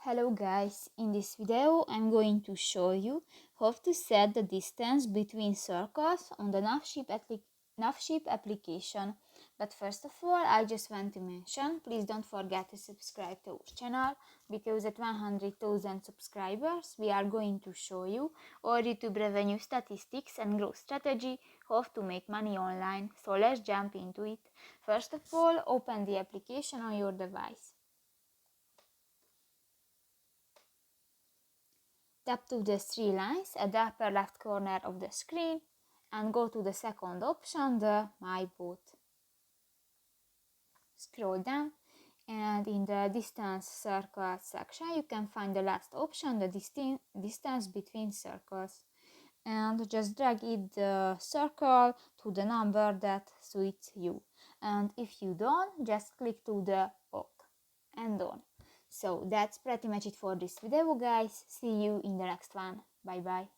Hello guys, in this video I'm going to show you how to set the distance between circles on the NavShip application. But first of all, I just want to mention, please don't forget to subscribe to our channel, because at 100,000 subscribers we are going to show you our YouTube revenue statistics and growth strategy, how to make money online. So let's jump into it. First of all, open the application on your device. Tap to the three lines at the upper left corner of the screen and go to the second option, the My Boat. Scroll down and in the distance circle section you can find the last option, the distance between circles. And just drag the circle to the number that suits you. And if you don't, just click to the OK and done. So that's pretty much it for this video, guys. See you in the next one. Bye bye.